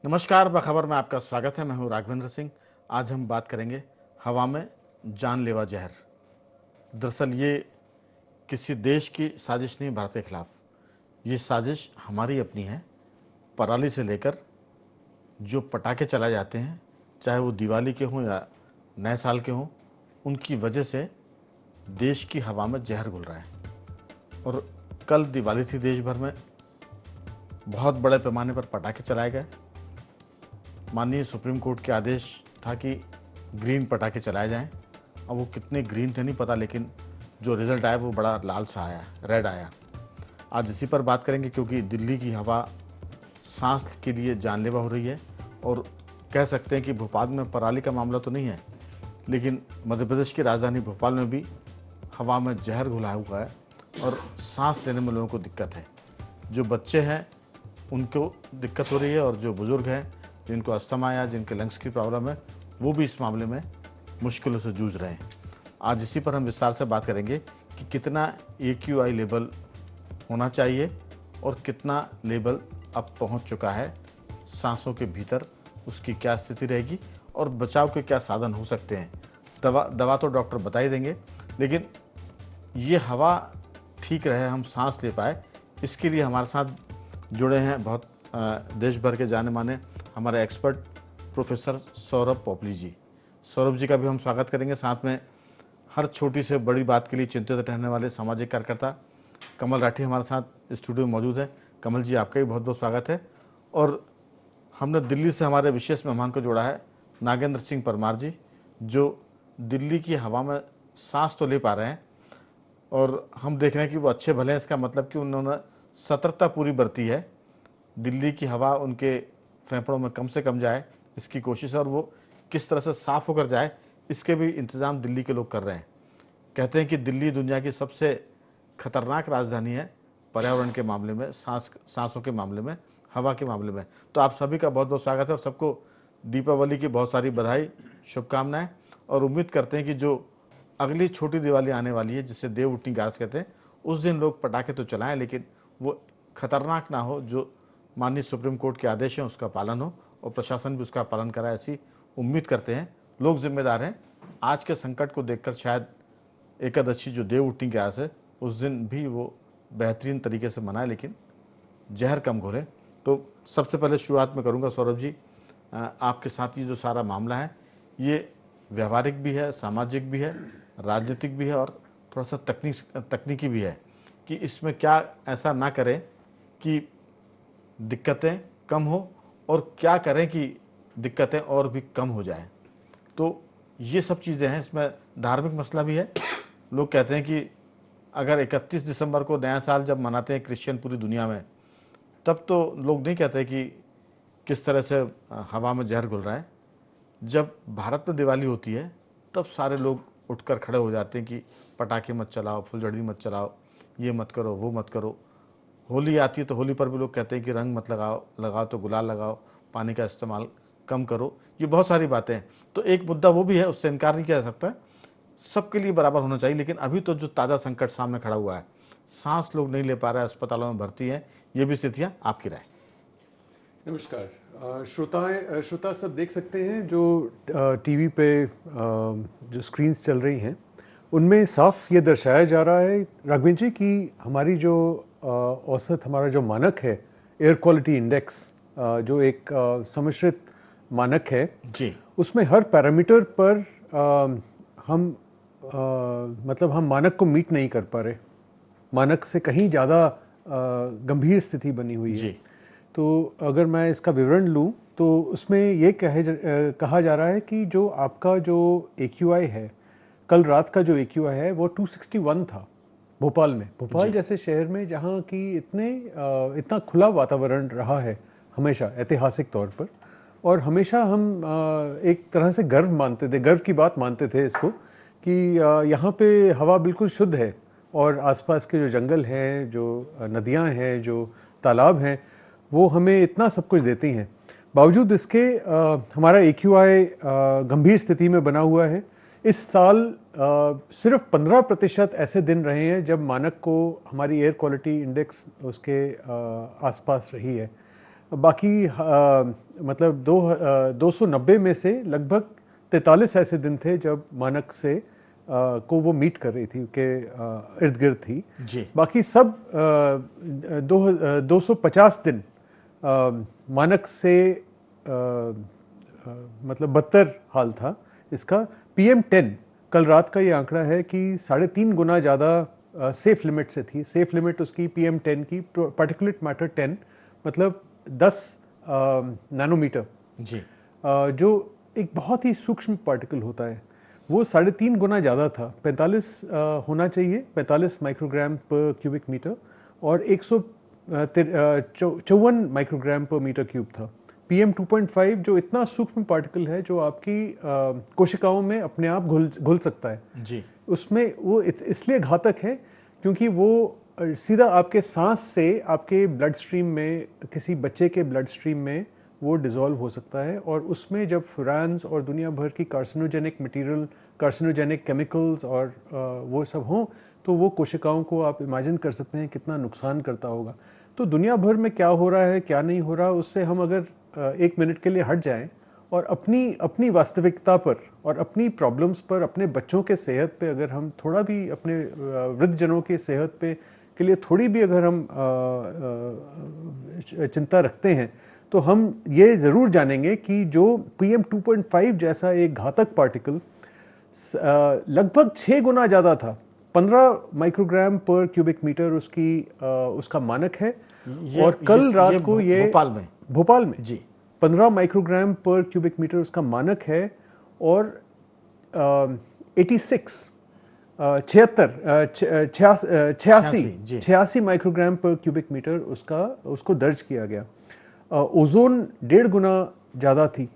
नमस्कार, बखबर में आपका स्वागत है। मैं हूं राघवेंद्र सिंह। आज हम बात करेंगे हवा में जानलेवा जहर। दरअसल ये किसी देश की साजिश नहीं, भारत के खिलाफ ये साजिश हमारी अपनी है। पराली से लेकर जो पटाखे चलाए जाते हैं, चाहे वो दिवाली के हों या नए साल के हों, उनकी वजह से देश की हवा में जहर घुल रहा है। और कल दिवाली थी, देश भर में बहुत बड़े पैमाने पर पटाखे चलाए गए। माननीय सुप्रीम कोर्ट के आदेश था कि ग्रीन पटाखे चलाए जाएं। अब वो कितने ग्रीन थे नहीं पता, लेकिन जो रिज़ल्ट आया वो बड़ा लाल सा आया, रेड आया। आज इसी पर बात करेंगे, क्योंकि दिल्ली की हवा सांस के लिए जानलेवा हो रही है। और कह सकते हैं कि भोपाल में पराली का मामला तो नहीं है, लेकिन मध्य प्रदेश की राजधानी भोपाल में भी हवा में जहर घुला हुआ है और सांस लेने में लोगों को दिक्कत है। जो बच्चे हैं उनको दिक्कत हो रही है, और जो बुज़ुर्ग हैं, जिनको अस्थमा या जिनके लंग्स की प्रॉब्लम है, वो भी इस मामले में मुश्किलों से जूझ रहे हैं। आज इसी पर हम विस्तार से बात करेंगे कि कितना AQI लेवल होना चाहिए और कितना लेवल अब पहुंच चुका है सांसों के भीतर, उसकी क्या स्थिति रहेगी और बचाव के क्या साधन हो सकते हैं। दवा तो डॉक्टर बता ही देंगे, लेकिन ये हवा ठीक रहे, हम सांस ले पाए, इसके लिए हमारे साथ जुड़े हैं बहुत देश भर के जाने माने हमारे एक्सपर्ट प्रोफेसर सौरभ पोपली जी। सौरभ जी का भी हम स्वागत करेंगे। साथ में हर छोटी से बड़ी बात के लिए चिंतित रहने वाले सामाजिक कार्यकर्ता कमल राठी हमारे साथ स्टूडियो में मौजूद है। कमल जी, आपका भी बहुत बहुत स्वागत है। और हमने दिल्ली से हमारे विशेष मेहमान को जोड़ा है, नागेंद्र सिंह परमार जी, जो दिल्ली की हवा में सांस तो ले पा रहे हैं और हम देख रहे हैं कि वो अच्छे भले हैं। इसका मतलब कि उन्होंने सतर्कता पूरी बरती है। दिल्ली की हवा उनके फेफड़ों में कम से कम जाए, इसकी कोशिश है, और वो किस तरह से साफ होकर जाए, इसके भी इंतज़ाम दिल्ली के लोग कर रहे हैं। कहते हैं कि दिल्ली दुनिया की सबसे खतरनाक राजधानी है पर्यावरण के मामले में, सांसों के मामले में, हवा के मामले में। तो आप सभी का बहुत बहुत स्वागत है और सबको दीपावली की बहुत सारी बधाई, शुभकामनाएं। और उम्मीद करते हैं कि जो अगली छोटी दिवाली आने वाली है, जिसे देव उठनी गाज कहते हैं, उस दिन लोग पटाखे तो चलाएं, लेकिन वो खतरनाक ना हो। जो माननीय सुप्रीम कोर्ट के आदेश हैं उसका पालन हो और प्रशासन भी उसका पालन कराए, ऐसी उम्मीद करते हैं। लोग जिम्मेदार हैं। आज के संकट को देखकर शायद एकादशी जो देव उठनी ग्यारस है, उस दिन भी वो बेहतरीन तरीके से मनाए, लेकिन जहर कम घोले। तो सबसे पहले शुरुआत में करूँगा सौरभ जी, आपके साथ ये जो सारा मामला है, ये व्यवहारिक भी है, सामाजिक भी है, राजनीतिक भी है और थोड़ा सा तकनीकी भी है, कि इसमें क्या ऐसा ना करें कि दिक्कतें कम हो और क्या करें कि दिक्कतें और भी कम हो जाएं। तो ये सब चीज़ें हैं। इसमें धार्मिक मसला भी है। लोग कहते हैं कि अगर 31 दिसंबर को नया साल जब मनाते हैं क्रिश्चियन पूरी दुनिया में, तब तो लोग नहीं कहते कि किस तरह से हवा में जहर घुल रहा है। जब भारत में दिवाली होती है, तब सारे लोग उठकर खड़े हो जाते हैं कि पटाखे मत चलाओ, फुलझड़ी मत चलाओ, ये मत करो, वो मत करो। होली आती है तो होली पर भी लोग कहते हैं कि रंग मत लगाओ तो गुलाल लगाओ, पानी का इस्तेमाल कम करो। ये बहुत सारी बातें हैं। तो एक मुद्दा वो भी है, उससे इनकार नहीं किया जा सकता। सबके लिए बराबर होना चाहिए। लेकिन अभी तो जो ताज़ा संकट सामने खड़ा हुआ है, सांस लोग नहीं ले पा रहे हैं, अस्पतालों में भर्ती हैं, ये भी स्थितियाँ, आपकी राय? नमस्कार। श्रोता सब देख सकते हैं जो टीवी पे जो स्क्रीन्स चल रही हैं, उनमें साफ ये दर्शाया जा रहा है राघवेंद्र जी कि हमारी जो औसत, हमारा जो मानक है एयर क्वालिटी इंडेक्स, जो एक सम्मिश्रित मानक है जी, उसमें हर पैरामीटर पर हम मतलब हम मानक को मीट नहीं कर पा रहे। मानक से कहीं ज़्यादा गंभीर स्थिति बनी हुई है जी। तो अगर मैं इसका विवरण लूँ तो उसमें ये कहा जा रहा है कि जो आपका जो AQI है, कल रात का जो AQI है वो 261 था भोपाल में। भोपाल जैसे शहर में जहाँ की इतना खुला वातावरण रहा है हमेशा ऐतिहासिक तौर पर, और हमेशा हम एक तरह से गर्व मानते थे, गर्व की बात मानते थे इसको, कि यहाँ पे हवा बिल्कुल शुद्ध है और आसपास के जो जंगल हैं, जो नदियाँ हैं, जो तालाब हैं, वो हमें इतना सब कुछ देती हैं। बावजूद इसके हमारा AQI गंभीर स्थिति में बना हुआ है। इस साल सिर्फ 15% ऐसे दिन रहे हैं जब मानक को, हमारी एयर क्वालिटी इंडेक्स उसके आसपास रही है। बाकी मतलब 290 में से लगभग 43 ऐसे दिन थे जब मानक से को वो मीट कर रही थी, के इर्द गिर्द थी जी। बाकी सब 250 दिन मानक से मतलब बदतर हाल था इसका। PM10 कल रात का ये आंकड़ा है कि 3.5 गुना ज़्यादा सेफ लिमिट से थी। सेफ लिमिट उसकी PM10 की, पार्टिकुलेट मैटर 10, मतलब 10 नैनोमीटर जी। जो एक बहुत ही सूक्ष्म पार्टिकल होता है, वो 3.5 गुना ज़्यादा था। 45 होना चाहिए, 45 माइक्रोग्राम पर क्यूबिक मीटर, और 154 माइक्रोग्राम पर मीटर क्यूब था। PM2.5 जो इतना सूक्ष्म पार्टिकल है जो आपकी कोशिकाओं में अपने आप घुल सकता है जी। उसमें, वो इसलिए घातक है क्योंकि वो सीधा आपके सांस से आपके ब्लड स्ट्रीम में, किसी बच्चे के ब्लड स्ट्रीम में वो डिसॉल्व हो सकता है। और उसमें जब फुरान्स और दुनिया भर की कार्सिनोजेनिक मटेरियल, कार्सिनोजेनिक केमिकल्स और वो सब हों, तो वो कोशिकाओं को आप इमेजिन कर सकते हैं कितना नुकसान करता होगा। तो दुनिया भर में क्या हो रहा है क्या नहीं हो रहा, उससे हम अगर 1 मिनट के लिए हट जाएं और अपनी वास्तविकता पर और अपनी प्रॉब्लम्स पर, अपने बच्चों के सेहत पे अगर हम थोड़ा भी, अपने वृद्धजनों के सेहत पे के लिए थोड़ी भी अगर हम चिंता रखते हैं, तो हम ये ज़रूर जानेंगे कि जो PM2.5 जैसा एक घातक पार्टिकल लगभग 6 गुना ज़्यादा था, 15 माइक्रोग्राम पर क्यूबिक मीटर उसका मानक है। और कल रात को ये भोपाल में जी 15 माइक्रोग्राम पर क्यूबिक मीटर उसका मानक है। और 86 माइक्रोग्राम पर क्यूबिक मीटर उसको दर्ज किया गया। ओजोन 1.5 गुना ज़्यादा थी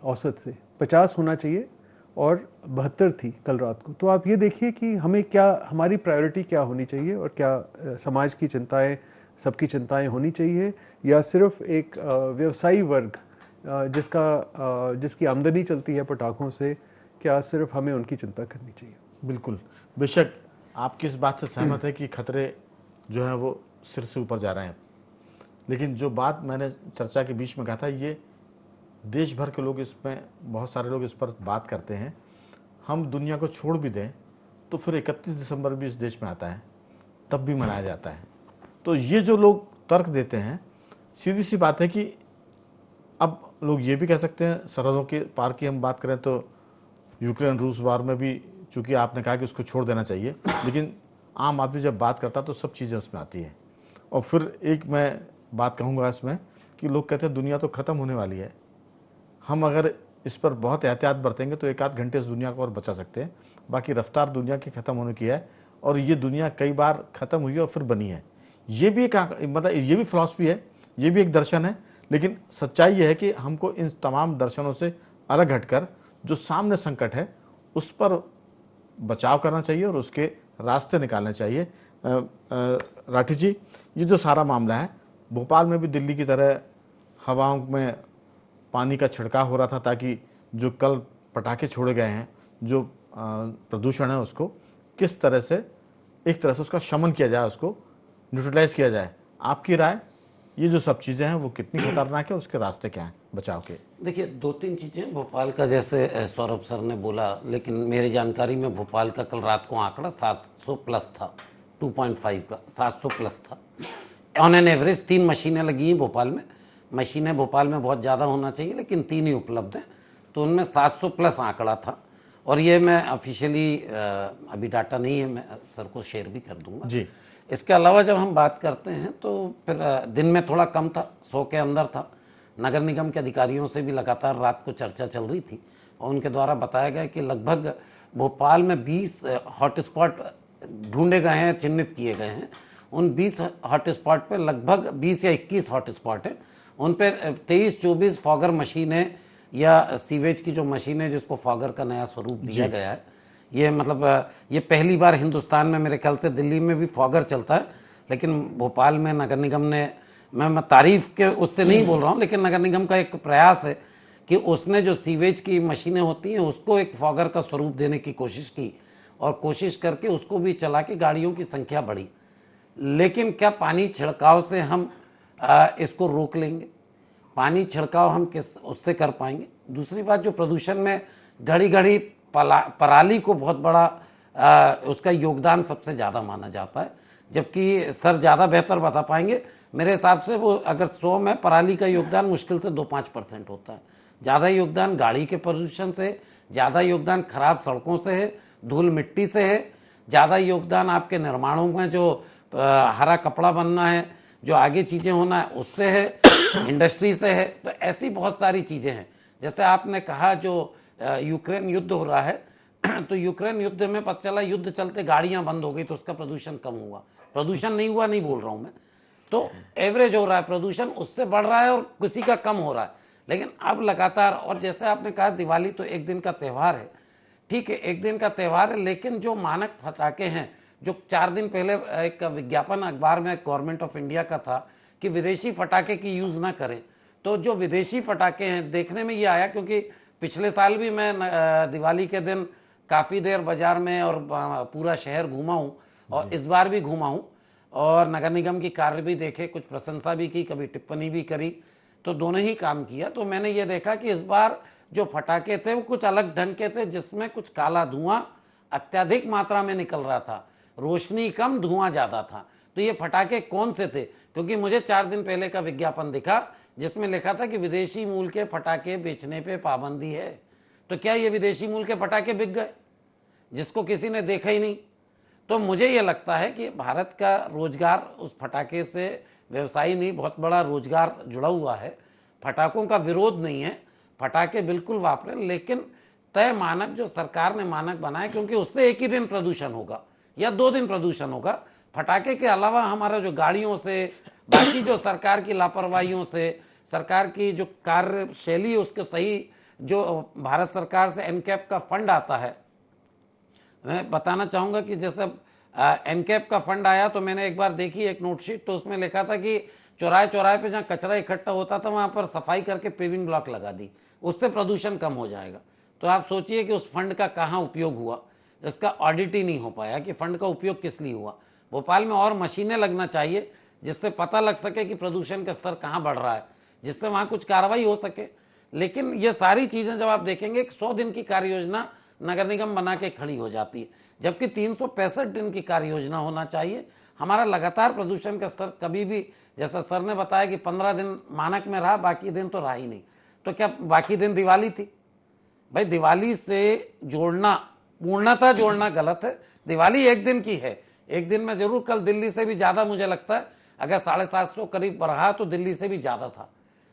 औसत से, 50 होना चाहिए और 72 थी कल रात को। तो आप ये देखिए कि हमें हमारी प्रायोरिटी क्या होनी चाहिए, और क्या समाज की चिंताएं, सबकी चिंताएं होनी चाहिए, या सिर्फ एक व्यवसायी वर्ग जिसकी आमदनी चलती है पटाखों से, क्या सिर्फ हमें उनकी चिंता करनी चाहिए? बिल्कुल, बेशक आप किस बात से सहमत है कि खतरे जो हैं वो सिर से ऊपर जा रहे हैं, लेकिन जो बात मैंने चर्चा के बीच में कहा था, ये देश भर के लोग इसमें, बहुत सारे लोग इस पर बात करते हैं। हम दुनिया को छोड़ भी दें तो फिर 31 दिसंबर भी इस देश में आता है, तब भी मनाया जाता है। तो ये जो लोग तर्क देते हैं, सीधी सी बात है कि अब लोग ये भी कह सकते हैं, सरहदों के पार की हम बात करें तो यूक्रेन रूस वार में भी, चूंकि आपने कहा कि उसको छोड़ देना चाहिए, लेकिन आम आदमी जब बात करता है तो सब चीज़ें उसमें आती हैं। और फिर एक मैं बात कहूँगा इसमें कि लोग कहते हैं दुनिया तो ख़त्म होने वाली है, हम अगर इस पर बहुत एहतियात बरतेंगे तो 1 आध घंटे इस दुनिया को और बचा सकते हैं, बाकी रफ्तार दुनिया की ख़त्म होने की है। और ये दुनिया कई बार ख़त्म हुई है और फिर बनी है। ये भी एक मतलब ये भी फिलॉसफी है, ये भी एक दर्शन है, लेकिन सच्चाई ये है कि हमको इन तमाम दर्शनों से अलग हटकर जो सामने संकट है उस पर बचाव करना चाहिए और उसके रास्ते निकालने चाहिए। राठी जी, ये जो सारा मामला है, भोपाल में भी दिल्ली की तरह हवाओं में पानी का छिड़काव हो रहा था ताकि जो कल पटाखे छोड़े गए हैं, जो प्रदूषण है, उसको किस तरह से एक तरह से उसका शमन किया जाए, उसको न्यूट्रलाइज किया जाए। आपकी राय, ये जो सब चीज़ें हैं वो कितनी खतरनाक है, उसके रास्ते क्या हैं बचाव के? देखिए, 2-3 चीज़ें भोपाल का, जैसे सौरभ सर ने बोला, लेकिन मेरी जानकारी में भोपाल का कल रात को आंकड़ा 700 प्लस था, 2.5 का 700 प्लस था ऑन एन एवरेज। 3 मशीनें लगी हैं भोपाल में। मशीनें भोपाल में बहुत ज़्यादा होना चाहिए, लेकिन 3 ही उपलब्ध हैं, तो उनमें 700 प्लस आंकड़ा था। और ये मैं ऑफिशियली अभी डाटा नहीं है, मैं सर को शेयर भी कर दूंगा जी। इसके अलावा जब हम बात करते हैं तो फिर दिन में थोड़ा कम था, 100 के अंदर था। नगर निगम के अधिकारियों से भी लगातार रात को चर्चा चल रही थी और उनके द्वारा बताया गया कि लगभग भोपाल में 20 हॉटस्पॉट ढूंढे गए हैं, चिन्हित किए गए हैं। उन 20 हॉटस्पॉट पे लगभग 20 या 21 हॉटस्पॉट है, उन पे 23-24 फॉगर मशीनें या सीवेज की जो मशीन है, जिसको फॉगर का नया स्वरूप दिया गया है। ये मतलब ये पहली बार हिंदुस्तान में, मेरे ख्याल से दिल्ली में भी फॉगर चलता है, लेकिन भोपाल में नगर निगम ने, मैं तारीफ के उससे नहीं बोल रहा हूँ, लेकिन नगर निगम का एक प्रयास है कि उसने जो सीवेज की मशीनें होती हैं उसको एक फॉगर का स्वरूप देने की कोशिश की और कोशिश करके उसको भी चला के गाड़ियों की संख्या बढ़ी। लेकिन क्या पानी छिड़काव से हम इसको रोक लेंगे? पानी छिड़काव हम किस उससे कर पाएंगे। दूसरी बात, जो प्रदूषण में घड़ी घड़ी पराली को बहुत बड़ा उसका योगदान सबसे ज़्यादा माना जाता है, जबकि सर ज़्यादा बेहतर बता पाएंगे। मेरे हिसाब से वो अगर 100 में पराली का योगदान मुश्किल से 2-5% होता है। ज़्यादा योगदान गाड़ी के प्रदूषण से, ज़्यादा योगदान खराब सड़कों से है, धूल मिट्टी से है, ज़्यादा योगदान आपके निर्माणों में जो हरा कपड़ा बनना है, जो आगे चीज़ें होना है उससे है, इंडस्ट्री से है। तो ऐसी बहुत सारी चीज़ें हैं। जैसे आपने कहा जो यूक्रेन युद्ध हो रहा है तो यूक्रेन युद्ध में पता चला युद्ध चलते गाड़ियां बंद हो गई तो उसका प्रदूषण कम हुआ। प्रदूषण नहीं हुआ नहीं बोल रहा हूं मैं, तो एवरेज हो रहा है प्रदूषण, उससे बढ़ रहा है और किसी का कम हो रहा है। लेकिन अब लगातार, और जैसे आपने कहा दिवाली तो एक दिन का त्यौहार है, ठीक है एक दिन का त्यौहार है, लेकिन जो मानक पटाखे हैं, जो 4 दिन पहले एक विज्ञापन अखबार में गवर्नमेंट ऑफ इंडिया का था कि विदेशी पटाखे की यूज़ ना करें, तो जो विदेशी पटाखे हैं देखने में ये आया, क्योंकि पिछले साल भी मैं दिवाली के दिन काफ़ी देर बाजार में और पूरा शहर घूमा हूँ और इस बार भी घूमा हूँ और नगर निगम की कार्य भी देखे, कुछ प्रशंसा भी की, कभी टिप्पणी भी करी, तो दोनों ही काम किया। तो मैंने ये देखा कि इस बार जो पटाखे थे वो कुछ अलग ढंग के थे, जिसमें कुछ काला धुआं अत्यधिक मात्रा में निकल रहा था, रोशनी कम धुआं ज़्यादा था। तो ये पटाखे कौन से थे? क्योंकि मुझे 4 दिन पहले का विज्ञापन दिखा जिसमें लिखा था कि विदेशी मूल के पटाखे बेचने पे पाबंदी है। तो क्या ये विदेशी मूल के पटाखे बिक गए जिसको किसी ने देखा ही नहीं? तो मुझे ये लगता है कि भारत का रोजगार उस पटाखे से व्यवसाय नहीं, बहुत बड़ा रोजगार जुड़ा हुआ है। पटाखों का विरोध नहीं है, पटाखे बिल्कुल वापरें, लेकिन तय मानक जो सरकार ने मानक बनाए, क्योंकि उससे एक ही दिन प्रदूषण होगा या 2 दिन प्रदूषण होगा। पटाखे के अलावा हमारा जो गाड़ियों से, बाकी जो सरकार की लापरवाहियों से, सरकार की जो कार्यशैली उसके सही, जो भारत सरकार से एनकैप का फंड आता है, मैं बताना चाहूँगा कि जैसे एनकैप का फंड आया तो मैंने एक बार देखी एक नोटशीट, तो उसमें लिखा था कि चौराहे चौराहे पे जहाँ कचरा इकट्ठा होता था वहाँ पर सफाई करके पेविंग ब्लॉक लगा दी, उससे प्रदूषण कम हो जाएगा। तो आप सोचिए कि उस फंड का कहाँ उपयोग हुआ, इसका ऑडिट ही नहीं हो पाया कि फंड का उपयोग किस लिए हुआ। भोपाल में और मशीनें लगना चाहिए जिससे पता लग सके कि प्रदूषण का स्तर कहाँ बढ़ रहा है, जिससे वहाँ कुछ कार्रवाई हो सके। लेकिन ये सारी चीज़ें जब आप देखेंगे, 100 दिन की कार्य योजना नगर निगम बना के खड़ी हो जाती है, जबकि 365 दिन की कार्य योजना होना चाहिए। हमारा लगातार प्रदूषण का स्तर कभी भी, जैसा सर ने बताया कि 15 दिन मानक में रहा, बाकी दिन तो रहा ही नहीं। तो क्या बाकी दिन दिवाली थी? भाई दिवाली से जोड़ना, पूर्णतः जोड़ना गलत है। दिवाली एक दिन की है, एक दिन में जरूर कल दिल्ली से भी ज़्यादा, मुझे लगता है अगर 750 करीब रहा तो दिल्ली से भी ज़्यादा था।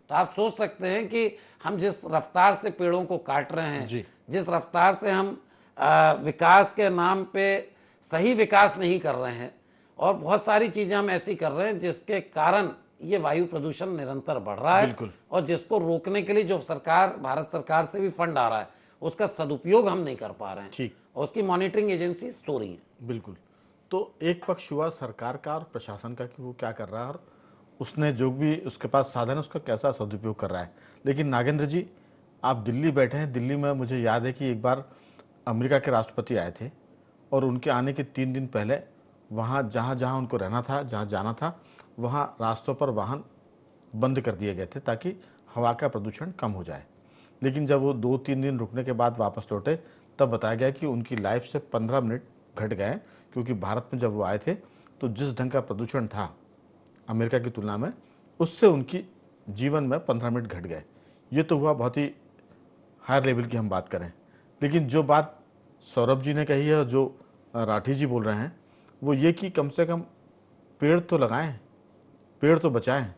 तो आप सोच सकते हैं कि हम जिस रफ्तार से पेड़ों को काट रहे हैं, जिस रफ्तार से हम विकास के नाम पे सही विकास नहीं कर रहे हैं, और बहुत सारी चीज़ें हम ऐसी कर रहे हैं जिसके कारण ये वायु प्रदूषण निरंतर बढ़ रहा है, और जिसको रोकने के लिए जो सरकार, भारत सरकार से भी फंड आ रहा है, उसका सदुपयोग हम नहीं कर पा रहे हैं। ठीक, और उसकी मॉनिटरिंग एजेंसी सो रही है। बिल्कुल। तो एक पक्ष हुआ सरकार का और प्रशासन का कि वो क्या कर रहा है और उसने जो भी उसके पास साधन है उसका कैसा सदुपयोग कर रहा है। लेकिन नागेंद्र जी, आप दिल्ली बैठे हैं, दिल्ली में मुझे याद है कि एक बार अमेरिका के राष्ट्रपति आए थे और उनके आने के 3 दिन पहले वहाँ जहाँ जहाँ उनको रहना था, जहाँ जाना था, वहाँ रास्तों पर वाहन बंद कर दिए गए थे ताकि हवा का प्रदूषण कम हो जाए। लेकिन जब वो 2-3 दिन रुकने के बाद वापस लौटे तब बताया गया कि उनकी लाइफ से 15 मिनट घट गए, क्योंकि भारत में जब वो आए थे तो जिस ढंग का प्रदूषण था अमेरिका की तुलना में, उससे उनकी जीवन में 15 मिनट घट गए। ये तो हुआ बहुत ही हायर लेवल की हम बात करें। लेकिन जो बात सौरभ जी ने कही है और जो राठी जी बोल रहे हैं वो ये कि कम से कम पेड़ तो लगाएं, पेड़ तो बचाएं।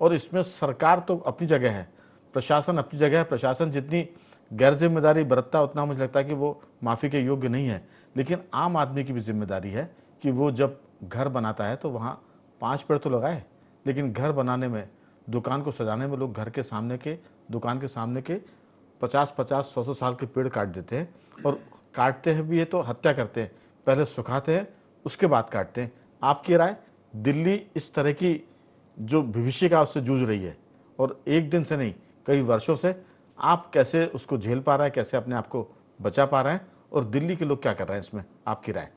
और इसमें सरकार तो अपनी जगह है, प्रशासन अपनी जगह है। प्रशासन जितनी गैर जिम्मेदारी बरतता उतना मुझे लगता है कि वो माफ़ी के योग्य नहीं है। लेकिन आम आदमी की भी जिम्मेदारी है कि वो जब घर बनाता है तो वहाँ 5 पेड़ तो लगाए। लेकिन घर बनाने में, दुकान को सजाने में लोग घर के सामने के, दुकान के सामने के 50-50, 100-100 साल के पेड़ काट देते हैं, और काटते हैं भी ये तो हत्या करते हैं, पहले सुखाते हैं उसके बाद काटते हैं। आपकी राय, दिल्ली इस तरह की जो विभीषिका उससे जूझ रही है और एक दिन से नहीं कई वर्षों से, आप कैसे उसको झेल पा रहे हैं, कैसे अपने आप को बचा पा रहे हैं, और दिल्ली के लोग क्या कर रहे हैं इसमें, आपकी राय?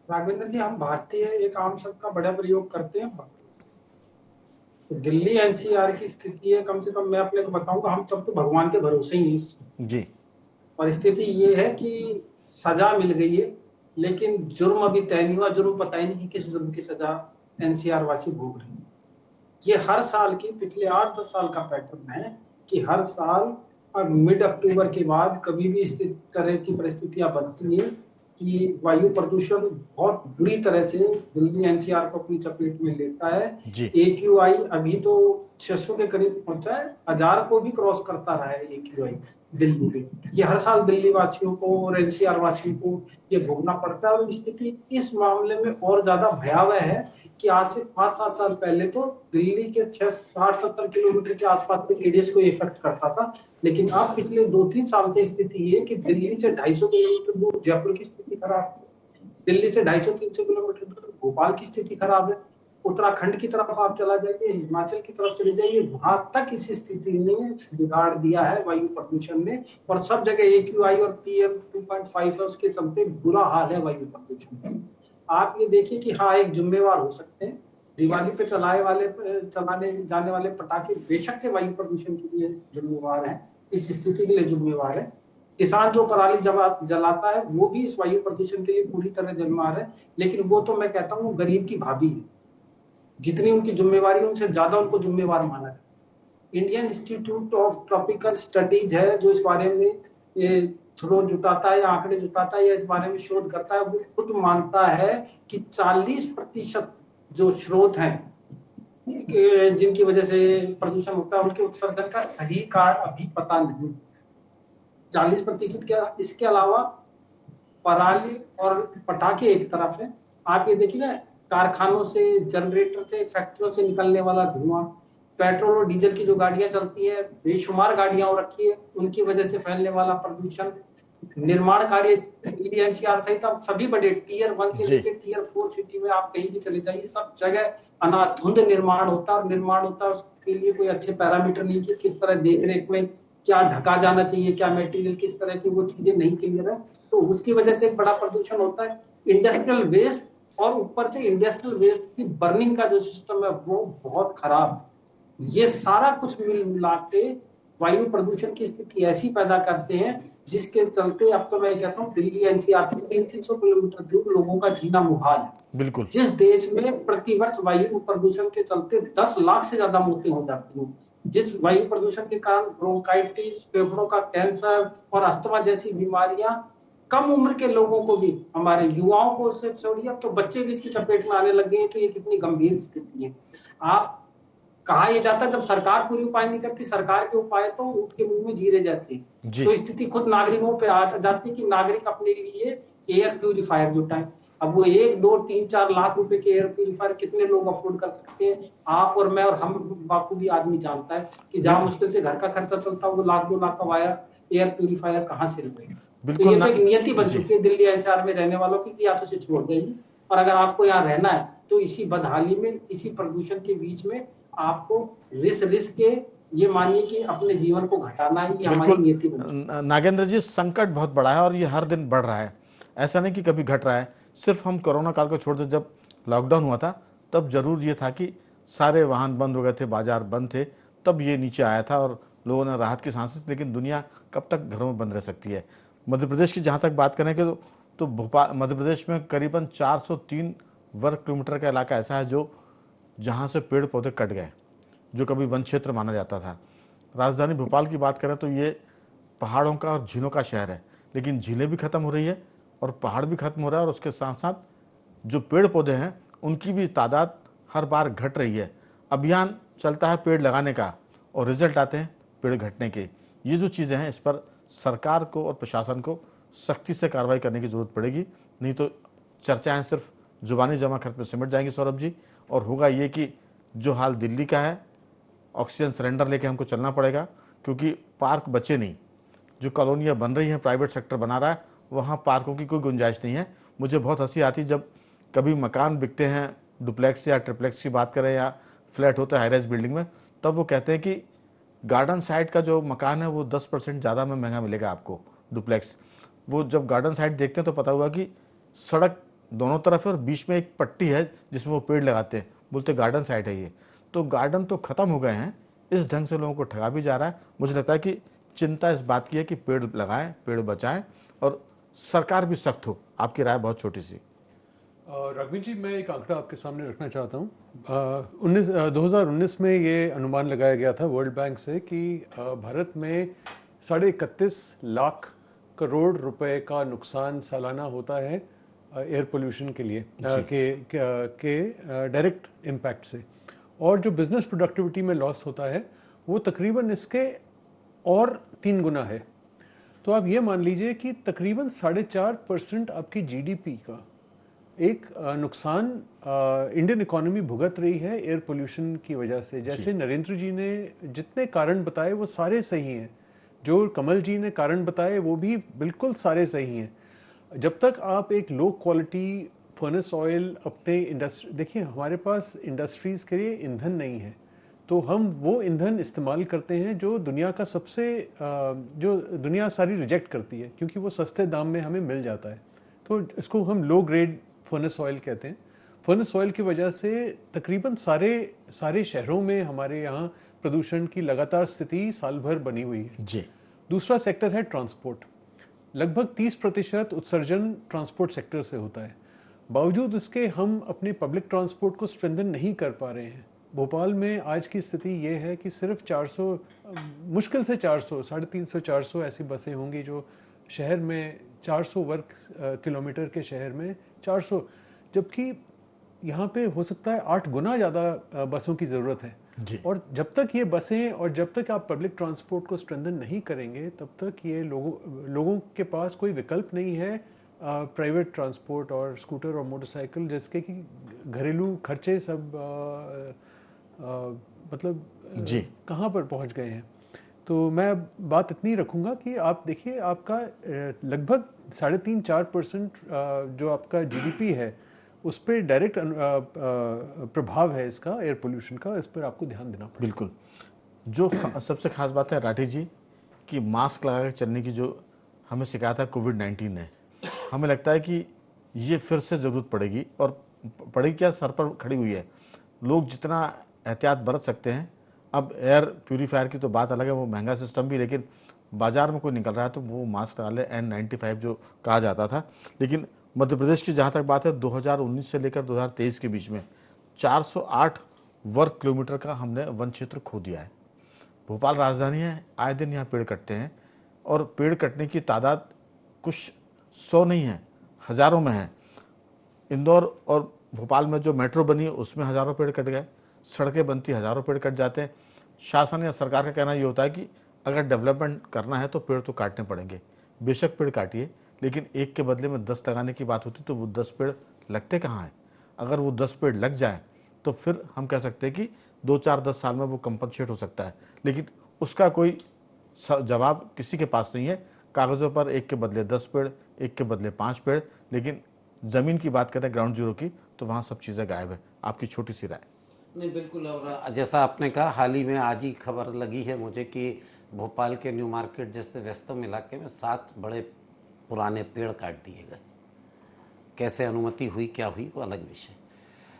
राघवेंद्र जी, हम भारतीय एक आम शब्द का बड़ा प्रयोग करते हैं, दिल्ली एनसीआर की स्थिति है, कम से कम मैं अपने को बताऊंगा, हम सब तो भगवान के भरोसे ही हैं। जी। और स्थिति ये है कि सजा मिल गई है, लेकिन जुर्म अभी तय नहीं हुआ। जुर्म पता ही नहीं कि किस जुर्म की सजा एनसीआर वासी भोग रहे हैं। ये हर साल की पिछले 8-10 साल का पैटर्न है कि हर साल मिड अक्टूबर के बाद कभी भी इस तरह की परिस्थितियां बनती हैं कि वायु प्रदूषण बहुत बुरी तरह से दिल्ली एनसीआर को अपनी चपेट में लेता है। जी। एक्यूआई अभी तो 600 के करीब पहुंचा है, 1000 को भी क्रॉस करता रहा है एक्यूआई दिल्ली में। ये हर साल दिल्ली वासियों को और एनसीआर वासियों को ये भोगना पड़ता है। और स्थिति इस मामले में और ज्यादा भयावह है कि आज से 5-7 साल पहले तो दिल्ली के 60-70 किलोमीटर के आसपास के रेडियस को इफेक्ट करता था, लेकिन अब पिछले 2-3 साल से स्थिति ये है कि दिल्ली से 250 किलोमीटर दूर जयपुर की स्थिति खराब है, दिल्ली से 250-300 किलोमीटर दूर भोपाल की स्थिति खराब है, उत्तराखंड की तरफ आप चला जाइए, हिमाचल की तरफ चले जाइए, वहां तक इस स्थिति ने बिगाड़ दिया है वायु प्रदूषण ने। और सब जगह एक्यूआई और पीएम 2.5 है, उसके चलते बुरा हाल है वायु प्रदूषण। आप ये देखिए कि हाँ, एक जिम्मेवार हो सकते हैं, दिवाली पे चलाने जाने वाले पटाखे बेशक से वायु प्रदूषण के लिए जिम्मेवार हैं, इस स्थिति के लिए जिम्मेवार है। किसान जो पराली जलाता है वो भी इस वायु प्रदूषण के लिए पूरी तरह जिम्मेवार है, लेकिन वो तो मैं कहता हूँ गरीब की भाभी है। जितनी उनकी जिम्मेवारी उनसे ज्यादा उनको जिम्मेवार माना जाए। Indian institute of tropical studies है जो इस बारे में ये थ्रो जुटाता है या आंकड़े जुटाता है या इस बारे में शोध करता है। वो खुद मानता है कि 40% जो स्रोत हैं जिनकी वजह से प्रदूषण होता है, उनके उत्सर्जन का सही कारण अभी पता नहीं। 40% क्या, इसके अलावा पराली और पटाखे एक तरफ है। आप ये देखिए ना, कारखानों से, जनरेटर से, फैक्ट्रियों से निकलने वाला धुआं, पेट्रोल और डीजल की जो गाड़ियां चलती है, बेशुमार गाड़ियां हो रखी है, उनकी वजह से फैलने वाला प्रदूषण, निर्माण कार्य दिल्ली एनसीआर सहित अब सभी बड़े टियर 1 से लेकर टियर 4 सिटी में आप कहीं भी चले जाइए, सब जगह अनाधुंध निर्माण होता है। निर्माण होता है उसके लिए कोई अच्छे पैरामीटर नहीं कि किस तरह देख रेख में क्या ढका जाना चाहिए, क्या मटेरियल, किस तरह की, वो चीजें नहीं क्लियर है, तो उसकी वजह से एक बड़ा प्रदूषण होता है। इंडस्ट्रियल वेस्ट और ऊपर से इंडस्ट्रियल वेस्ट की बर्निंग का जो सिस्टम है वो बहुत खराब है। ये सारा कुछ मिला के वायु प्रदूषण की स्थिति ऐसी पैदा करते हैं जिसके चलते अब तो मैं कहता हूँ दिल्ली एनसीआर से 300 किलोमीटर दूर लोगों का जीना मुहाल है। बिल्कुल। जिस देश में प्रतिवर्ष वायु प्रदूषण के चलते 10 लाख से ज्यादा मौतें हो जाती हैं, जिस वायु प्रदूषण के कारण ब्रोंकाइटिस, फेफड़ों का कैंसर और अस्थमा जैसी बीमारियां कम उम्र के लोगों को भी, हमारे युवाओं को उससे छोड़िए, अब तो बच्चे भी इसकी चपेट में आने लगे हैं। तो ये कितनी गंभीर स्थिति है। आप कहा यह जाता है जब सरकार पूरी उपाय नहीं करती, सरकार के उपाय तो ऊँट के मुंह में जीरे जैसे। तो स्थिति खुद नागरिकों पे आ जाती कि नागरिक अपने लिए एयर प्यूरिफायर जुटाएं। अब वो 1, 2, 3, 4 लाख रुपए के एयर प्यूरिफायर कितने लोग अफोर्ड कर सकते हैं? आप और मैं और हम बाकी आदमी जानता है कि जहां मुश्किल से घर का खर्चा चलता है वो 1-2 लाख का एयर प्यूरिफायर कहां से लगेगा? तो ये तो एक नियति बन चुकी है दिल्ली एनसीआर में रहने वालों की कि या तो इसे छोड़ देंगे, और अगर आपको यहाँ रहना है तो इसी बदहाली में, इसी प्रदूषण के बीच में आपको रिस्क के ये मानिए कि अपने जीवन को घटाना है, ये हमारी नियति बन। नागेंद्र जी, संकट बहुत बड़ा है और ये हर दिन बढ़ रहा है, ऐसा नहीं कि कभी घट रहा है। सिर्फ हम कोरोना काल को छोड़ दे, जब लॉकडाउन हुआ था तब जरूर ये था कि सारे वाहन बंद हो गए थे, बाजार बंद थे, तब ये नीचे आया था और लोगों ने राहत की सांसें। लेकिन दुनिया कब तक घरों में बंद रह सकती है? मध्य प्रदेश की जहाँ तक बात करें कि तो भोपाल, मध्य प्रदेश में करीबन 403 वर्ग किलोमीटर का इलाका ऐसा है जो जहाँ से पेड़ पौधे कट गए, जो कभी वन क्षेत्र माना जाता था। राजधानी भोपाल की बात करें तो ये पहाड़ों का और झीलों का शहर है, लेकिन झीलें भी खत्म हो रही है और पहाड़ भी खत्म हो रहा है, और उसके साथ साथ जो पेड़ पौधे हैं उनकी भी तादाद हर बार घट रही है। अभियान चलता है पेड़ लगाने का और रिजल्ट आते हैं पेड़ घटने के। ये जो चीज़ें हैं, इस पर सरकार को और प्रशासन को सख्ती से कार्रवाई करने की ज़रूरत पड़ेगी, नहीं तो चर्चाएं सिर्फ जुबानी जमा खर्च में सिमट जाएंगी सौरभ जी। और होगा ये कि जो हाल दिल्ली का है, ऑक्सीजन सिलेंडर लेके हमको चलना पड़ेगा, क्योंकि पार्क बचे नहीं। जो कॉलोनियाँ बन रही हैं, प्राइवेट सेक्टर बना रहा है, वहाँ पार्कों की कोई गुंजाइश नहीं है। मुझे बहुत हंसी आती जब कभी मकान बिकते हैं, डुप्लेक्स या ट्रिप्लेक्स की बात करें या फ्लैट होता है हाईराइज बिल्डिंग में, तब वो कहते हैं कि गार्डन साइड का जो मकान है वो 10% ज़्यादा में महंगा मिलेगा आपको डुप्लेक्स। वो जब गार्डन साइड देखते हैं तो पता हुआ कि सड़क दोनों तरफ है और बीच में एक पट्टी है जिसमें वो पेड़ लगाते हैं, बोलते गार्डन साइड है ये। तो गार्डन तो खत्म हो गए हैं, इस ढंग से लोगों को ठगा भी जा रहा है। मुझे लगता है कि चिंता इस बात की है कि पेड़ लगाएं, पेड़ बचाएं और सरकार भी सख्त हो। आपकी राय बहुत छोटी सी। राघवेंद्र जी, मैं एक आंकड़ा आपके सामने रखना चाहता हूँ। 2019 में ये अनुमान लगाया गया था वर्ल्ड बैंक से कि भारत में 31.5 लाख करोड़ रुपए का नुकसान सालाना होता है एयर पोल्यूशन के लिए के डायरेक्ट इम्पैक्ट से, और जो बिजनेस प्रोडक्टिविटी में लॉस होता है वो तकरीबन इसके और 3 गुना है। तो आप ये मान लीजिए कि तकरीबन 4.5% आपकी जीडीपी का एक नुकसान इंडियन इकोनॉमी भुगत रही है एयर पोल्यूशन की वजह से। जैसे नरेंद्र जी ने जितने कारण बताए वो सारे सही हैं, जो कमल जी ने कारण बताए वो भी बिल्कुल सारे सही हैं। जब तक आप एक लो क्वालिटी फर्नेस ऑयल अपने इंडस्ट्री, देखिए हमारे पास इंडस्ट्रीज़ के लिए ईंधन नहीं है, तो हम वो ईंधन इस्तेमाल करते हैं जो दुनिया का सबसे जो दुनिया सारी रिजेक्ट करती है, क्योंकि वो सस्ते दाम में हमें मिल जाता है। तो इसको हम लो ग्रेड फर्नेस ऑयल कहते हैं। फर्नेस ऑयल की वजह से तकरीबन सारे शहरों में हमारे यहाँ प्रदूषण की लगातार स्थिति साल भर बनी हुई है जी। दूसरा सेक्टर है ट्रांसपोर्ट। लगभग 30% उत्सर्जन ट्रांसपोर्ट सेक्टर से होता है। बावजूद इसके हम अपने पब्लिक ट्रांसपोर्ट को स्ट्रेंथन नहीं कर पा रहे हैं। भोपाल में आज की स्थिति ये है कि सिर्फ 400, मुश्किल से 400, 350-400 ऐसी बसें होंगी जो शहर में 400 वर्ग किलोमीटर के शहर में 400, जबकि यहाँ पे हो सकता है 8 गुना ज़्यादा बसों की ज़रूरत है जी। और जब तक ये बसें और जब तक आप पब्लिक ट्रांसपोर्ट को स्ट्रेंथन नहीं करेंगे तब तक ये लोगों के पास कोई विकल्प नहीं है प्राइवेट ट्रांसपोर्ट और स्कूटर और मोटरसाइकिल, जिसके कि घरेलू खर्चे सब मतलब जी कहाँ पर पहुँच गए हैं। तो मैं बात इतनी रखूँगा कि आप देखिए आपका लगभग 3.5-4% जो आपका जीडीपी है उस पर डायरेक्ट प्रभाव है इसका, एयर पोल्यूशन का। इस पर आपको ध्यान देना पड़ेगा। बिल्कुल। जो सबसे खास बात है राठी जी कि मास्क लगा कर चलने की जो हमें सिखाया था कोविड-19 ने, हमें लगता है कि ये फिर से ज़रूरत पड़ेगी, और पड़ेगी क्या, सर पर खड़ी हुई है। लोग जितना एहतियात बरत सकते हैं, अब एयर प्यूरीफायर की तो बात अलग है, वो महंगा सिस्टम भी, लेकिन बाजार में कोई निकल रहा है तो वो मास्क लगा ले, N95 जो कहा जाता था। लेकिन मध्य प्रदेश की जहाँ तक बात है, 2019 से लेकर 2023 के बीच में 408 वर्ग किलोमीटर का हमने वन क्षेत्र खो दिया है। भोपाल राजधानी है, आए दिन यहाँ पेड़ कटते हैं, और पेड़ कटने की तादाद कुछ 100 नहीं है, हज़ारों में है। इंदौर और भोपाल में जो मेट्रो बनी है उसमें हज़ारों पेड़ कट गए, सड़कें बनती हज़ारों पेड़ कट जाते हैं। शासन या सरकार का कहना ये होता है कि अगर डेवलपमेंट करना है तो पेड़ तो काटने पड़ेंगे। बेशक पेड़ काटिए, लेकिन एक के बदले में 10 लगाने की बात होती तो वो 10 पेड़ लगते कहाँ हैं? अगर वो 10 पेड़ लग जाएं तो फिर हम कह सकते हैं कि 2-4-10 साल में वो कंपनसेट हो सकता है, लेकिन उसका कोई जवाब किसी के पास नहीं है। कागज़ों पर एक के बदले 10 पेड़, एक के बदले 5 पेड़, लेकिन ज़मीन की बात करें ग्राउंड जीरो की तो वहाँ सब चीज़ें गायब है। आपकी छोटी सी राय। नहीं, बिल्कुल। और जैसा आपने कहा, हाल ही में आज ही खबर लगी है मुझे कि भोपाल के न्यू मार्केट जैसे व्यस्तम इलाके में 7 बड़े पुराने पेड़ काट दिए गए। कैसे अनुमति हुई, क्या हुई, वो अलग विषय।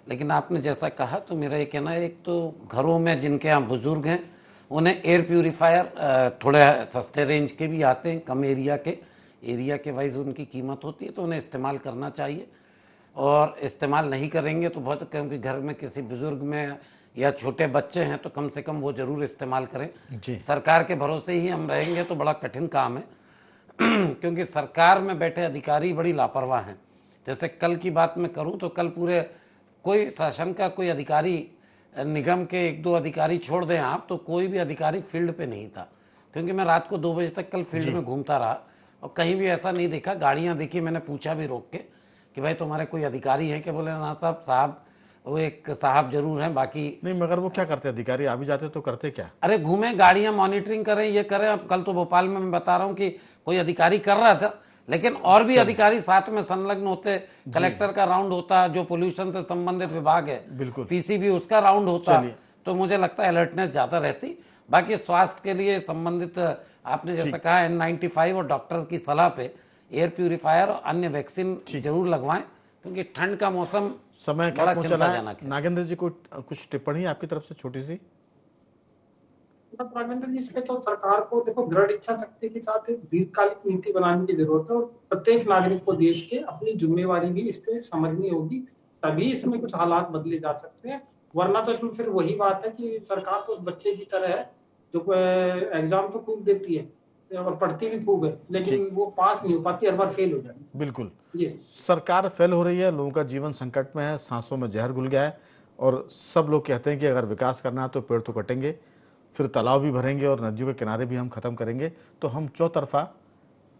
लेकिन आपने जैसा कहा तो मेरा ये कहना है, एक तो घरों में जिनके यहाँ बुजुर्ग हैं उन्हें एयर प्यूरीफायर थोड़े सस्ते रेंज के भी आते हैं, कम एरिया के वाइज उनकी कीमत होती है, तो उन्हें इस्तेमाल करना चाहिए। और इस्तेमाल नहीं करेंगे तो बहुत, क्योंकि घर में किसी बुजुर्ग में या छोटे बच्चे हैं तो कम से कम वो जरूर इस्तेमाल करें। जी। सरकार के भरोसे ही हम रहेंगे तो बड़ा कठिन काम है क्योंकि सरकार में बैठे अधिकारी बड़ी लापरवाह हैं। जैसे कल की बात मैं करूं तो कल पूरे कोई शासन का कोई अधिकारी, निगम के 1-2 अधिकारी छोड़ दें आप, तो कोई भी अधिकारी फील्ड पे नहीं था, क्योंकि मैं रात को 2 बजे तक कल फील्ड में घूमता रहा और कहीं भी ऐसा नहीं देखा। गाड़ियां देखी, मैंने पूछा भी रोक के कि भाई तुम्हारे कोई अधिकारी हैं? कि बोले ना साहब वो एक साहब जरूर हैं, बाकी नहीं। मगर वो क्या करते अधिकारी? आ भी जाते तो करते क्या? अरे घूमें, गाड़ियां मॉनिटरिंग करें, ये करें। अब कल तो भोपाल में मैं बता रहा हूं कि कोई अधिकारी कर रहा था, लेकिन और भी अधिकारी साथ में संलग्न होते। कलेक्टर का राउंड होता, जो पोल्यूशन से संबंधित विभाग है, बिल्कुल, पीसीबी, उसका राउंड होता, तो मुझे लगता है अलर्टनेस ज्यादा रहती। बाकी स्वास्थ्य के लिए संबंधित आपने जैसा कहा N95 और डॉक्टर की सलाह पे एयर प्यूरिफायर और अन्य वैक्सीन जरूर लगवाएं, क्योंकि ठंड का मौसम समय बड़ा खत्म हो चला है। चिंताजनक है। नागेंद्र जी को कुछ टिप्पणी आपकी तरफ से छोटी सी? राघवेंद्र जी, इसमें तो सरकार को देखो दृढ़ इच्छा शक्ति के साथ एक दीर्घकालिक नीति बनाने की जरूरत है, और प्रत्येक नागरिक को देश के अपनी जिम्मेवारी भी इस पे समझनी होगी, तभी इसमें कुछ हालात बदले जा सकते हैं। वरना तो इसमें फिर वही बात है कि सरकार तो उस बच्चे की तरह है जो एग्जाम तो खूब देती है और पढ़ती भी खूब है, लेकिन वो पास नहीं हो पाती, हर बार फेल हो जाती है। बिल्कुल, ये सरकार फेल हो रही है, लोगों का जीवन संकट में है, सांसों में जहर घुल गया है, और सब लोग कहते हैं कि अगर विकास करना है तो पेड़ तो कटेंगे, फिर तालाब भी भरेंगे और नदियों के किनारे भी हम ख़त्म करेंगे। तो हम चौतरफा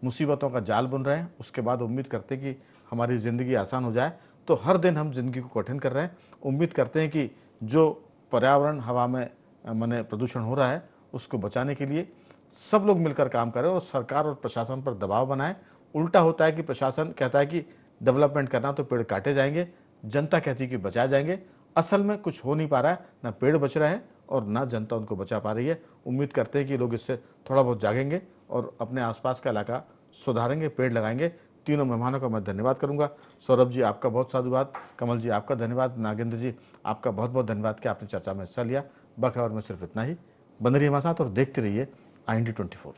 मुसीबतों का जाल बुन रहे हैं। उसके बाद उम्मीद करते हैं कि हमारी ज़िंदगी आसान हो जाए। तो हर दिन हम ज़िंदगी को कठिन कर रहे हैं। उम्मीद करते हैं कि जो पर्यावरण, हवा में माने प्रदूषण हो रहा है, उसको बचाने के लिए सब लोग मिलकर काम करें और सरकार और प्रशासन पर दबाव बनाएं। उल्टा होता है कि प्रशासन कहता है कि डेवलपमेंट करना तो पेड़ काटे जाएंगे, जनता कहती है कि बचाए जाएंगे। असल में कुछ हो नहीं पा रहा है, ना पेड़ बच रहे हैं और ना जनता उनको बचा पा रही है। उम्मीद करते हैं कि लोग इससे थोड़ा बहुत जागेंगे और अपने आसपास का इलाका सुधारेंगे, पेड़ लगाएंगे। तीनों मेहमानों का मैं धन्यवाद करूंगा। सौरभ जी, आपका बहुत साधुवाद। कमल जी, आपका धन्यवाद। नागेंद्र जी, आपका बहुत बहुत धन्यवाद कि आपने चर्चा में हिस्सा लिया। बखैर में सिर्फ इतना ही। बने रहिए हमारे साथ और देखते रहिए IND24।